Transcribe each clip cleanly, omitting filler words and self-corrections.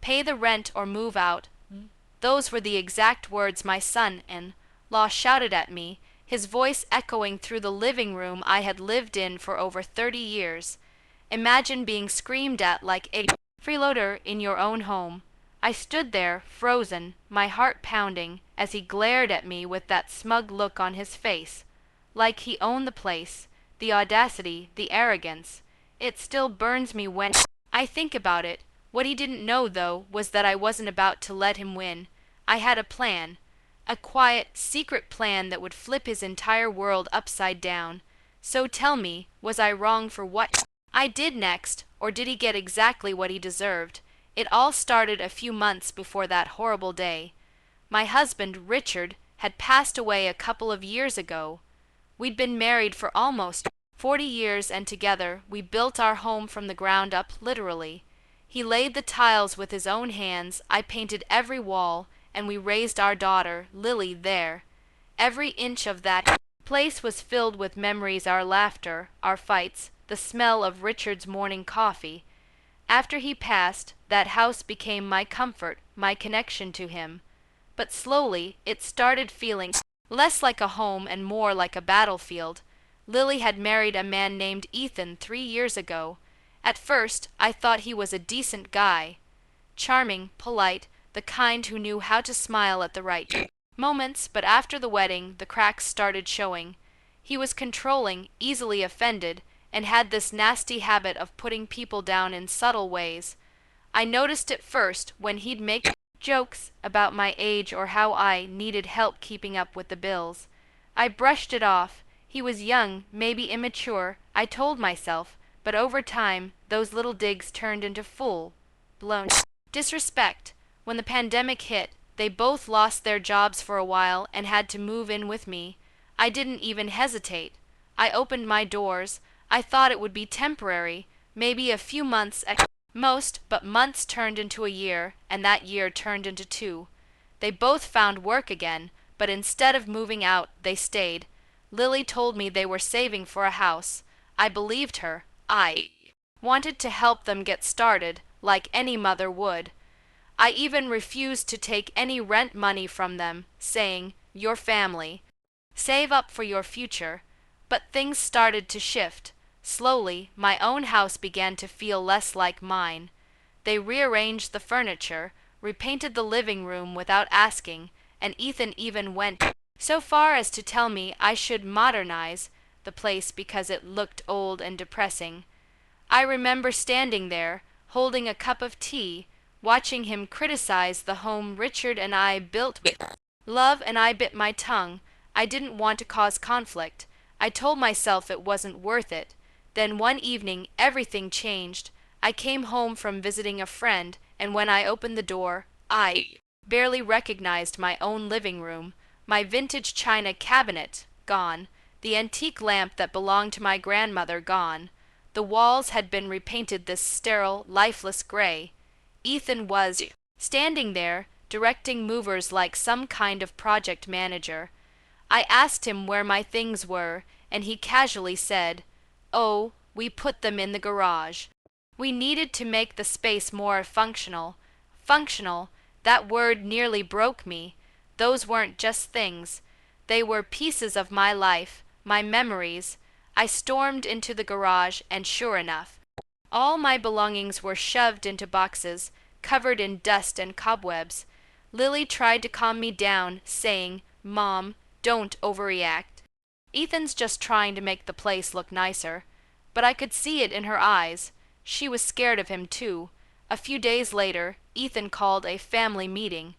Pay the rent or move out. Those were the exact words my son-in-law shouted at me, his voice echoing through the living room I had lived in for over 30 years. Imagine being screamed at like a freeloader in your own home. I stood there, frozen, my heart pounding, as he glared at me with that smug look on his face. Like he owned the place, the audacity, the arrogance. It still burns me when I think about it. What he didn't know, though, was that I wasn't about to let him win. I had a plan. A quiet, secret plan that would flip his entire world upside down. So tell me, was I wrong for what I did next, or did he get exactly what he deserved? It all started a few months before that horrible day. My husband, Richard, had passed away a couple of years ago. We'd been married for almost 40 years, and together we built our home from the ground up, literally. He laid the tiles with his own hands, I painted every wall, and we raised our daughter, Lily, there. Every inch of that place was filled with memories, our laughter, our fights, the smell of Richard's morning coffee. After he passed, that house became my comfort, my connection to him. But slowly, it started feeling less like a home and more like a battlefield. Lily had married a man named Ethan 3 years ago. At first, I thought he was a decent guy. Charming, polite, the kind who knew how to smile at the right moments, but after the wedding, the cracks started showing. He was controlling, easily offended, and had this nasty habit of putting people down in subtle ways. I noticed it first when he'd make jokes about my age or how I needed help keeping up with the bills. I brushed it off. He was young, maybe immature, I told myself, but over time, those little digs turned into full-blown disrespect. When the pandemic hit, they both lost their jobs for a while and had to move in with me. I didn't even hesitate. I opened my doors. I thought it would be temporary, maybe a few months at most, but months turned into a year, and that year turned into 2. They both found work again, but instead of moving out, they stayed. Lily told me they were saving for a house. I believed her. I wanted to help them get started, like any mother would. I even refused to take any rent money from them, saying, "Your family. Save up for your future." But things started to shift. Slowly, my own house began to feel less like mine. They rearranged the furniture, repainted the living room without asking, and Ethan even went so far as to tell me I should modernize the place because it looked old and depressing. I remember standing there, holding a cup of tea, watching him criticize the home Richard and I built with love, and I bit my tongue. I didn't want to cause conflict. I told myself it wasn't worth it. Then one evening, everything changed. I came home from visiting a friend, and when I opened the door, I barely recognized my own living room. My vintage china cabinet gone, the antique lamp that belonged to my grandmother gone. The walls had been repainted this sterile, lifeless gray. Ethan was standing there, directing movers like some kind of project manager. I asked him where my things were, and he casually said, "Oh, we put them in the garage." We needed to make the space more functional. Functional, that word nearly broke me. Those weren't just things. They were pieces of my life, my memories. I stormed into the garage, and sure enough, all my belongings were shoved into boxes, covered in dust and cobwebs. Lily tried to calm me down, saying, "Mom, don't overreact. Ethan's just trying to make the place look nicer." But I could see it in her eyes. She was scared of him, too. A few days later, Ethan called a family meeting.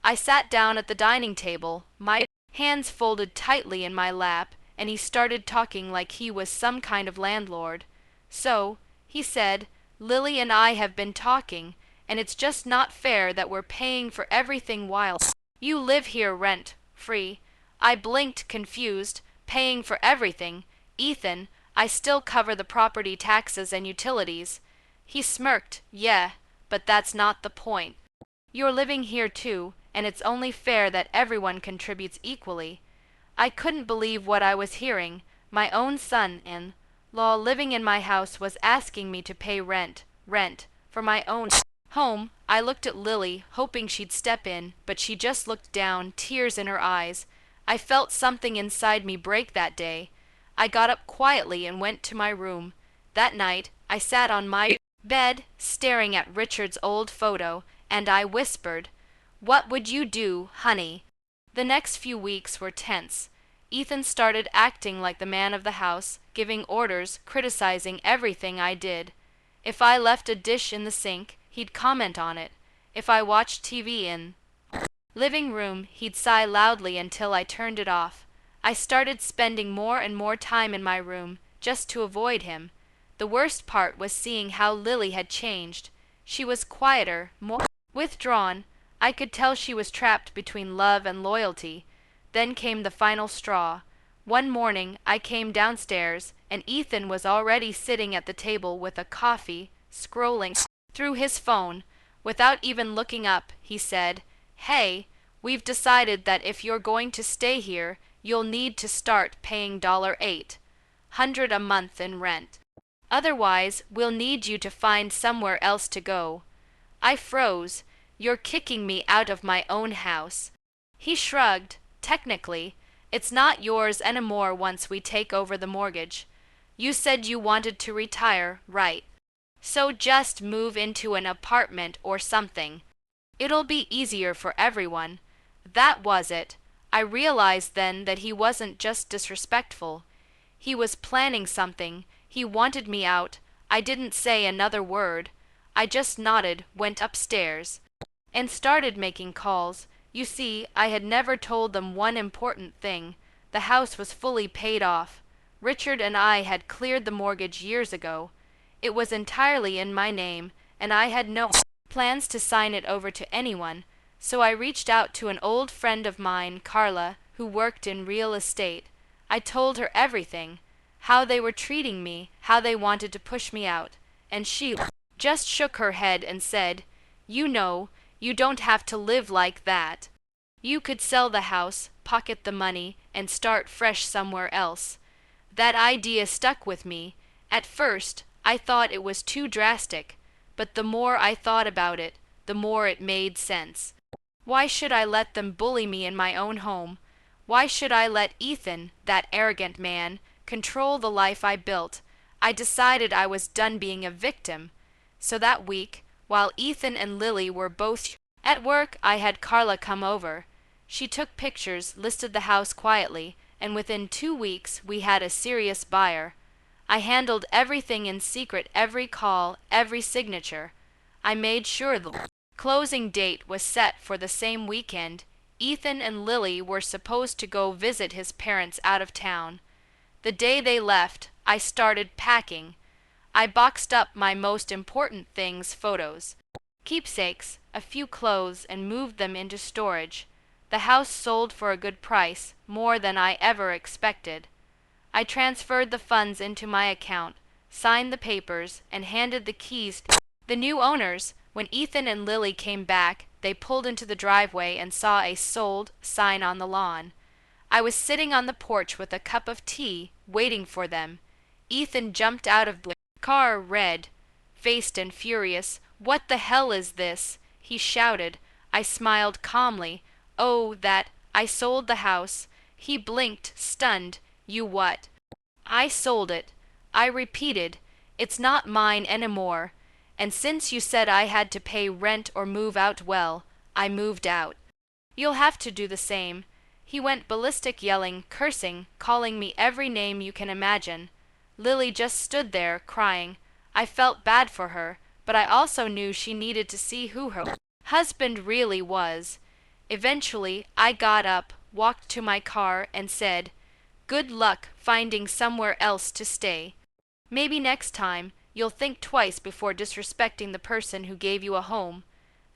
I sat down at the dining table, my hands folded tightly in my lap, and he started talking like he was some kind of landlord. "So," he said, "Lily and I have been talking, and it's just not fair that we're paying for everything while you live here rent-free." I blinked, confused. Paying for everything? Ethan, I still cover the property taxes and utilities. He smirked. "Yeah, but that's not the point. You're living here too, and it's only fair that everyone contributes equally." I couldn't believe what I was hearing. My own son-in-law living in my house was asking me to pay rent for my own home. I looked at Lily, hoping she'd step in, but she just looked down, tears in her eyes. I felt something inside me break that day. I got up quietly and went to my room. That night, I sat on my bed, staring at Richard's old photo, and I whispered, "What would you do, honey?" The next few weeks were tense. Ethan started acting like the man of the house, giving orders, criticizing everything I did. If I left a dish in the sink, he'd comment on it. If I watched TV in living room, he'd sigh loudly until I turned it off. I started spending more and more time in my room, just to avoid him. The worst part was seeing how Lily had changed. She was quieter, more withdrawn. I could tell she was trapped between love and loyalty. Then came the final straw. One morning, I came downstairs, and Ethan was already sitting at the table with a coffee, scrolling through his phone. Without even looking up, he said, "Hey, we've decided that if you're going to stay here, you'll need to start paying $800 a month in rent. Otherwise, we'll need you to find somewhere else to go." I froze. "You're kicking me out of my own house." He shrugged. "Technically, it's not yours anymore once we take over the mortgage. You said you wanted to retire, right? So just move into an apartment or something. It'll be easier for everyone." That was it. I realized then that he wasn't just disrespectful. He was planning something. He wanted me out. I didn't say another word. I just nodded, went upstairs, and started making calls. You see, I had never told them one important thing. The house was fully paid off. Richard and I had cleared the mortgage years ago. It was entirely in my name, and I had no plans to sign it over to anyone. So I reached out to an old friend of mine, Carla, who worked in real estate. I told her everything, how they were treating me, how they wanted to push me out, and she just shook her head and said, "You know, you don't have to live like that. You could sell the house, pocket the money, and start fresh somewhere else." That idea stuck with me. At first, I thought it was too drastic, but the more I thought about it, the more it made sense. Why should I let them bully me in my own home? Why should I let Ethan, that arrogant man, control the life I built? I decided I was done being a victim. So that week, while Ethan and Lily were both at work, I had Carla come over. She took pictures, listed the house quietly, and within 2 weeks we had a serious buyer. I handled everything in secret, every call, every signature. I made sure the closing date was set for the same weekend. Ethan and Lily were supposed to go visit his parents out of town. The day they left, I started packing. I boxed up my most important things, photos, keepsakes, a few clothes, and moved them into storage. The house sold for a good price, more than I ever expected. I transferred the funds into my account, signed the papers, and handed the keys to the new owners. When Ethan and Lily came back, they pulled into the driveway and saw a "sold" sign on the lawn. I was sitting on the porch with a cup of tea, waiting for them. Ethan jumped out of the car, red-faced and furious. "What the hell is this?" he shouted. I smiled calmly. "Oh, that, I sold the house." He blinked, stunned. "You what?" "I sold it." I repeated, "It's not mine anymore. And since you said I had to pay rent or move out, well, I moved out. You'll have to do the same." He went ballistic, yelling, cursing, calling me every name you can imagine. Lily just stood there, crying. I felt bad for her, but I also knew she needed to see who her husband really was. Eventually, I got up, walked to my car, and said, "Good luck finding somewhere else to stay. Maybe next time you'll think twice before disrespecting the person who gave you a home."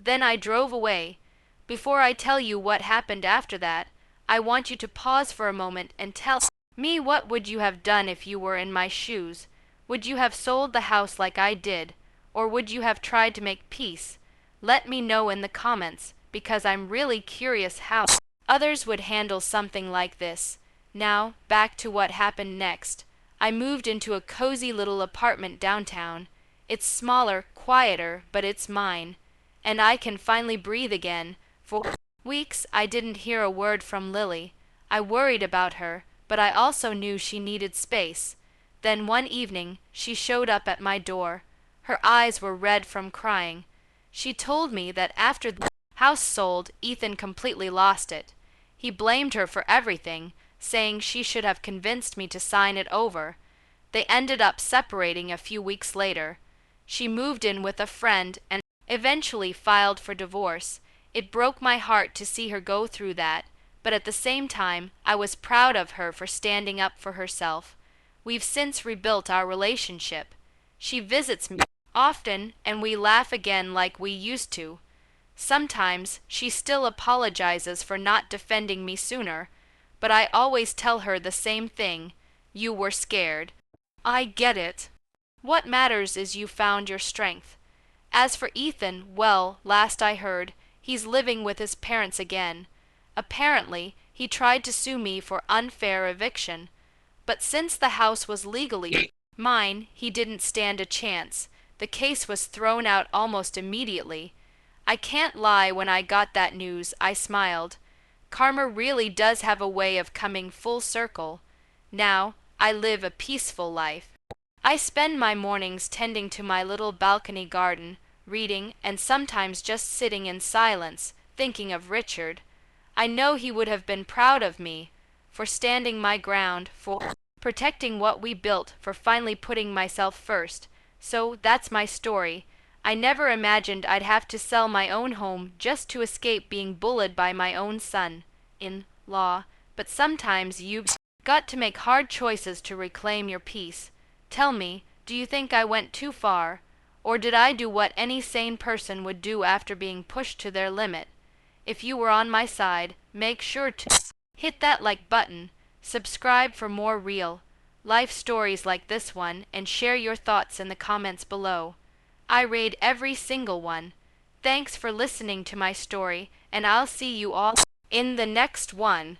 Then I drove away. Before I tell you what happened after that, I want you to pause for a moment and tell me, what would you have done if you were in my shoes? Would you have sold the house like I did, or would you have tried to make peace? Let me know in the comments, because I'm really curious how others would handle something like this. Now, back to what happened next. I moved into a cozy little apartment downtown. It's smaller, quieter, but it's mine. and I can finally breathe again. For weeks I didn't hear a word from Lily. I worried about her, but I also knew she needed space. Then one evening, she showed up at my door. Her eyes were red from crying. She told me that after the house sold, Ethan completely lost it. He blamed her for everything, saying she should have convinced me to sign it over. They ended up separating a few weeks later. She moved in with a friend and eventually filed for divorce. It broke my heart to see her go through that, but at the same time, I was proud of her for standing up for herself. We've since rebuilt our relationship. She visits me often, and we laugh again like we used to. Sometimes she still apologizes for not defending me sooner, but I always tell her the same thing: you were scared. I get it. What matters is you found your strength. As for Ethan, well, last I heard, he's living with his parents again. Apparently, he tried to sue me for unfair eviction, but since the house was legally mine, he didn't stand a chance. The case was thrown out almost immediately. I can't lie, when I got that news, I smiled. Karma really does have a way of coming full circle. Now, I live a peaceful life. I spend my mornings tending to my little balcony garden, reading, and sometimes just sitting in silence, thinking of Richard. I know he would have been proud of me for standing my ground, for protecting what we built, for finally putting myself first. So that's my story. I never imagined I'd have to sell my own home just to escape being bullied by my own son-in-law, but sometimes you've got to make hard choices to reclaim your peace. Tell me, do you think I went too far? Or did I do what any sane person would do after being pushed to their limit? If you were on my side, make sure to hit that like button, subscribe for more real life stories like this one, and share your thoughts in the comments below. I read every single one. Thanks for listening to my story, and I'll see you all in the next one.